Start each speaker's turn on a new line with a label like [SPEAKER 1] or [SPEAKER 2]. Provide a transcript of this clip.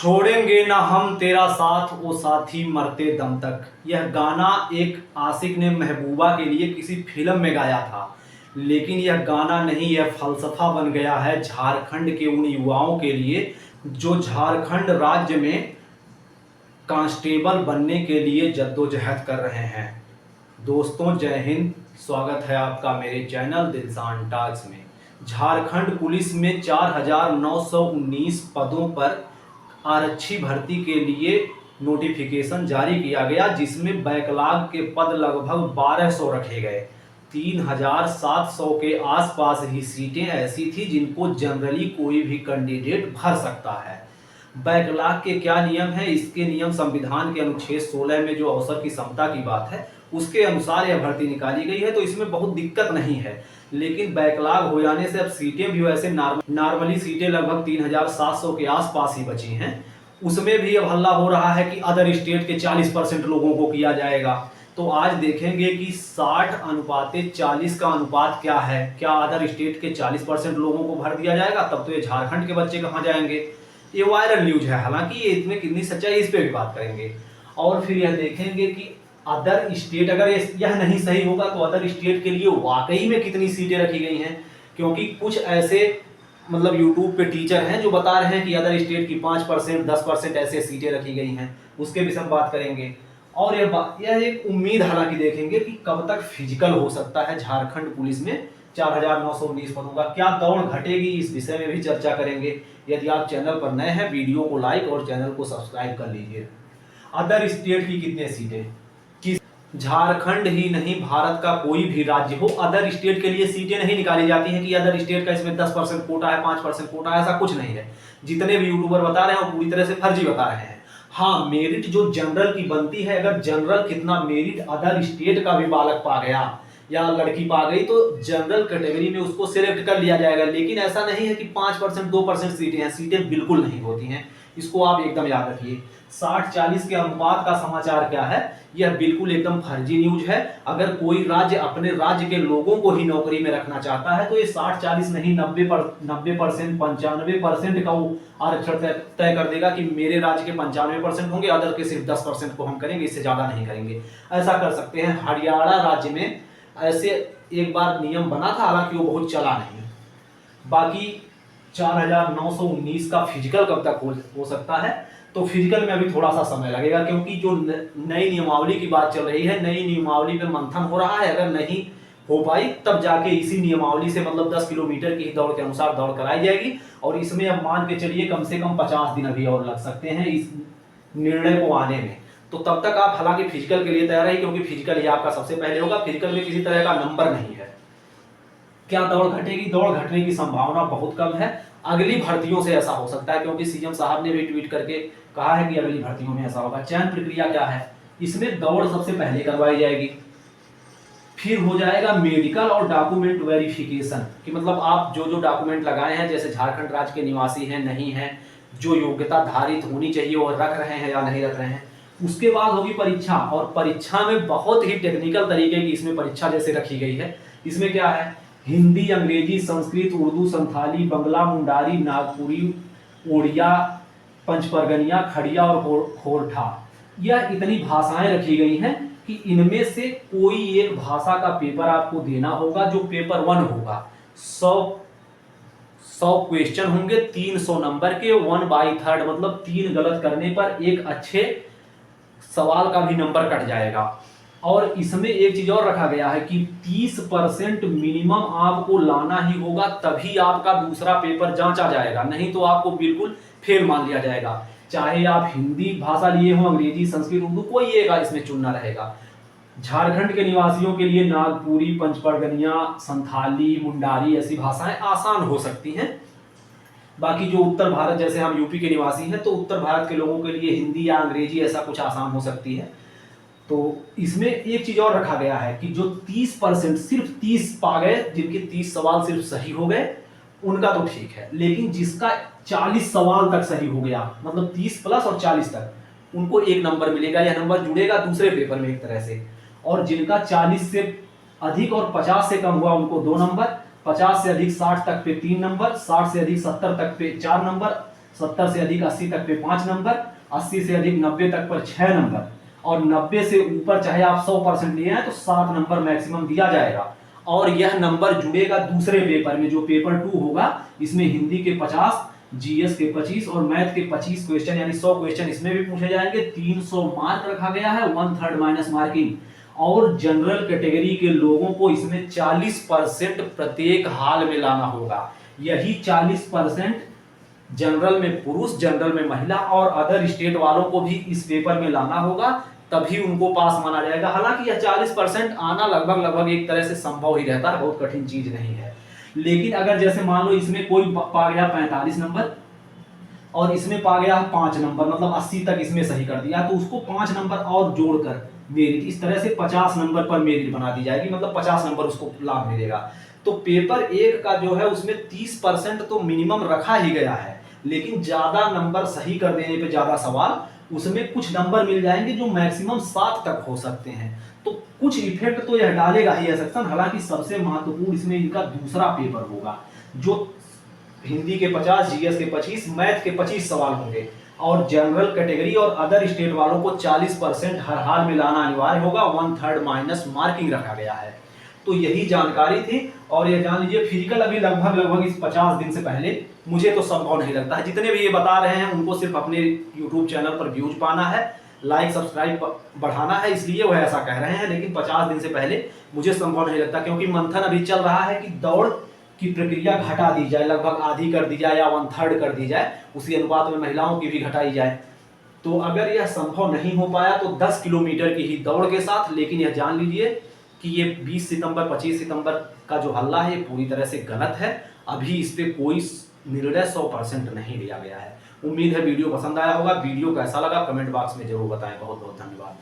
[SPEAKER 1] छोड़ेंगे ना हम तेरा साथ ओ साथी मरते दम तक। यह गाना एक आशिक ने महबूबा के लिए किसी फिल्म में गाया था, लेकिन यह गाना नहीं, यह फलसफा बन गया है झारखंड के उन युवाओं के लिए जो झारखंड राज्य में कांस्टेबल बनने के लिए जद्दोजहद कर रहे हैं। दोस्तों जय हिंद, स्वागत है आपका मेरे चैनल दिलसान टॉक्स में। झारखंड पुलिस में 4,919 पदों पर आरक्षी भर्ती के लिए नोटिफिकेशन जारी किया गया, जिसमें बैकलॉग के पद लगभग 1200 रखे गए। 3,700 के आसपास ही सीटें ऐसी थी जिनको जनरली कोई भी कैंडिडेट भर सकता है। बैकलॉग के क्या नियम है? इसके नियम संविधान के अनुच्छेद 16 में जो अवसर की समता की बात है उसके अनुसार यह भर्ती निकाली गई है, तो इसमें बहुत दिक्कत नहीं है। लेकिन बैकलॉग हो जाने से अब सीटें भी वैसे नॉर्मली सीटें लगभग 3,700 के आसपास ही बची हैं। उसमें भी अब हल्ला हो रहा है कि अदर स्टेट के 40% लोगों को किया जाएगा। तो आज देखेंगे कि 60:40 का अनुपात क्या है। क्या अदर स्टेट के 40% लोगों को भर दिया जाएगा? तब तो ये झारखंड के बच्चे कहाँ जाएंगे? ये वायरल न्यूज है, हालांकि ये इसमें कितनी सच्चाई इस पे भी बात करेंगे। और फिर यह देखेंगे कि अदर स्टेट अगर यह नहीं सही होगा तो अदर स्टेट के लिए वाकई में कितनी सीटें रखी गई हैं, क्योंकि कुछ ऐसे मतलब यूट्यूब पे टीचर हैं जो बता रहे हैं कि अदर स्टेट की 5% 10% ऐसे सीटें रखी गई हैं। उसके भी हम बात करेंगे। और यह एक उम्मीद हालांकि देखेंगे कि कब तक फिजिकल हो सकता है झारखंड पुलिस में 4,919 पदों का, क्या दौड़ घटेगी, इस विषय में भी चर्चा करेंगे। यदि आप चैनल पर नए हैं वीडियो को लाइक और चैनल को सब्सक्राइब कर लीजिए। अदर स्टेट की कितने सीटें? झारखंड ही नहीं, भारत का कोई भी राज्य हो, अदर स्टेट के लिए सीटें नहीं निकाली जाती हैं कि अदर स्टेट का इसमें 10% कोटा है, 5% कोटा है, ऐसा कुछ नहीं है। जितने भी यूट्यूबर बता रहे हैं वो पूरी तरह से फर्जी बता रहे हैं। हाँ, मेरिट जो जनरल की बनती है, अगर जनरल कितना मेरिट अदर स्टेट का भी बालक पा गया या लड़की पा गई तो जनरल कैटेगरी में उसको सिलेक्ट कर लिया जाएगा। लेकिन ऐसा नहीं है कि 5% 2% सीटें हैं, सीटें बिल्कुल नहीं होती हैं, इसको आप एकदम याद रखिए। 60-40 के अनुपात का समाचार क्या है? यह बिल्कुल एकदम फर्जी न्यूज है। अगर कोई राज्य अपने राज्य के लोगों को ही नौकरी में रखना चाहता है तो ये 60-40 नहीं 90% 95% का वो आरक्षण तय कर देगा कि मेरे राज्य के 95% होंगे, अदर के सिर्फ 10% को हम करेंगे, इससे ज्यादा नहीं करेंगे। ऐसा कर सकते हैं। हरियाणा राज्य में ऐसे एक बार नियम बना था, हालांकि वो बहुत चला नहीं। बाकी 4,919 का फिजिकल कब तक हो सकता है? तो फिजिकल में अभी थोड़ा सा समय लगेगा, क्योंकि जो नई नियमावली की बात चल रही है, नई नियमावली पे मंथन हो रहा है। अगर नहीं हो पाई तब जाके इसी नियमावली से मतलब 10 किलोमीटर की दौड़ के अनुसार दौड़ कराई जाएगी। और इसमें अब मान के चलिए कम से कम 50 दिन अभी और लग सकते हैं इस निर्णय को आने में। तो तब तक आप हालांकि फिजिकल के लिए तैयार रहिए, क्योंकि फिजिकल ही आपका सबसे पहले होगा। फिजिकल में किसी तरह का नंबर नहीं है। क्या दौड़ घटेगी? दौड़ घटने की संभावना बहुत कम है। अगली भर्तियों से ऐसा हो सकता है, क्योंकि सीएम साहब ने भी ट्वीट करके कहा है कि अगली भर्तियों में ऐसा होगा। चयन प्रक्रिया क्या है? इसमें दौड़ सबसे पहले करवाई जाएगी, फिर हो जाएगा मेडिकल और डॉक्यूमेंट वेरिफिकेशन, कि मतलब आप जो जो डॉक्यूमेंट लगाए हैं, जैसे झारखंड राज्य के निवासी हैं नहीं हैं, जो योग्यता धारित होनी चाहिए वो रख रहे हैं या नहीं रख रहे हैं। उसके बाद होगी परीक्षा, और परीक्षा में बहुत ही टेक्निकल तरीके की इसमें परीक्षा जैसे रखी गई है। इसमें क्या है? हिंदी, अंग्रेजी, संस्कृत, उर्दू, संथाली, बंगला, मुंडारी, नागपुरी, ओडिया, पंचपरगनिया, खड़िया और खोरठा, यह इतनी भाषाएं रखी गई हैं कि इनमें से कोई एक भाषा का पेपर आपको देना होगा, जो पेपर 1 होगा। 100 क्वेश्चन होंगे, 300 नंबर के, 1/3 मतलब 3 गलत करने पर एक अच्छे सवाल का भी नंबर कट जाएगा। और इसमें एक चीज और रखा गया है कि 30% मिनिमम आपको लाना ही होगा, तभी आपका दूसरा पेपर जांचा जाएगा, नहीं तो आपको बिल्कुल फेल मान लिया जाएगा। चाहे आप हिंदी भाषा लिए हो, अंग्रेजी, संस्कृत, उर्दू, कोई एक इसमें चुनना रहेगा। झारखंड के निवासियों के लिए नागपुरी, पंचपरगनिया, संथाली, मुंडारी ऐसी भाषाएं आसान हो सकती हैं। बाकी जो उत्तर भारत, जैसे हम यूपी के निवासी हैं, तो उत्तर भारत के लोगों के लिए हिंदी या अंग्रेजी ऐसा कुछ आसान हो सकती है। तो इसमें एक चीज और रखा गया है कि जो 30% सिर्फ 30 पा गए, जिनके 30 सवाल सिर्फ सही हो गए, उनका तो ठीक है। लेकिन जिसका 40 सवाल तक सही हो गया, मतलब 30 प्लस और 40 तक, उनको 1 नंबर मिलेगा। यह नंबर जुड़ेगा दूसरे पेपर में एक तरह से। और जिनका 40 से अधिक और 50 से कम हुआ उनको 2 नंबर, 50 से अधिक 60 तक पे 3 नंबर, 60 से अधिक 70 तक पे 4 नंबर, 70 से अधिक 80 तक पे 5 नंबर, 80 से अधिक 90 तक पर 6 नंबर, और 90 से ऊपर चाहे आप 100% लिए हैं तो 7 नंबर मैक्सिमम दिया जाएगा। और यह नंबर जुड़ेगा दूसरे पेपर में, जो पेपर 2 होगा। इसमें हिंदी के 50, जीएस के 25 और मैथ के 25 क्वेश्चन, यानी 100 क्वेश्चन इसमें भी पूछे जाएंगे। 300 मार्क रखा गया है, 1/3 माइनस मार्किंग। और जनरल कैटेगरी के लोगों को इसमें 40% प्रत्येक हाल में लाना होगा। यही 40% जनरल में पुरुष, जनरल में महिला और अदर स्टेट वालों को भी इस पेपर में लाना होगा, तभी उनको पास माना जाएगा। हालांकि यह 40% आना लगभग एक तरह से संभव ही रहता है, बहुत कठिन चीज नहीं है। लेकिन अगर जैसे मान लो इसमें कोई पा गया 45 नंबर और इसमें पा गया 5 नंबर, मतलब 80 तक इसमें सही कर दिया, तो उसको 5 नंबर और जोड़कर मेरिट, इस तरह से 50 नंबर पर मेरिट बना दी जाएगी, मतलब 50 नंबर उसको लाभ मिलेगा। तो पेपर 1 का जो है उसमें 30% तो मिनिमम रखा ही गया है, लेकिन ज्यादा नंबर सही कर देने पे ज्यादा सवाल, उसमें कुछ नंबर मिल जाएंगे जो मैक्सिमम 7 तक हो सकते हैं। तो कुछ इफेक्ट तो यह डालेगा ही यह सेक्शन। हालांकि सबसे महत्वपूर्ण इसमें इनका दूसरा पेपर होगा, जो हिंदी के 50, जीएस के 25, मैथ के 25 सवाल होंगे, और जनरल कैटेगरी और अदर स्टेट वालों को 40% हर हाल में लाना अनिवार्य होगा। 1/3 माइनस मार्किंग रखा गया है। तो यही जानकारी थी। और ये जान लीजिए फिजिकल अभी लगभग इस 50 दिन से पहले, मुझे तो संभव नहीं लगता है। जितने भी ये बता रहे हैं उनको सिर्फ अपने यूट्यूब चैनल पर व्यूज पाना है, लाइक सब्सक्राइब बढ़ाना है, इसलिए वह ऐसा कह रहे हैं। लेकिन 50 दिन से पहले मुझे संभव नहीं लगता, क्योंकि मंथन अभी चल रहा है कि दौड़ की प्रक्रिया घटा दी जाए, लगभग आधी कर दी जाए या 1/3 कर दी जाए, उसी अनुपात में महिलाओं की भी घटाई जाए। तो अगर यह संभव नहीं हो पाया तो 10 किलोमीटर की ही दौड़ के साथ। लेकिन यह जान लीजिए कि ये 20 सितंबर 25 सितंबर का जो हल्ला है ये पूरी तरह से गलत है। अभी इस पे कोई निर्णय 100% नहीं लिया गया है। उम्मीद है वीडियो पसंद आया होगा। वीडियो कैसा लगा कमेंट बॉक्स में जरूर बताएं। बहुत बहुत धन्यवाद।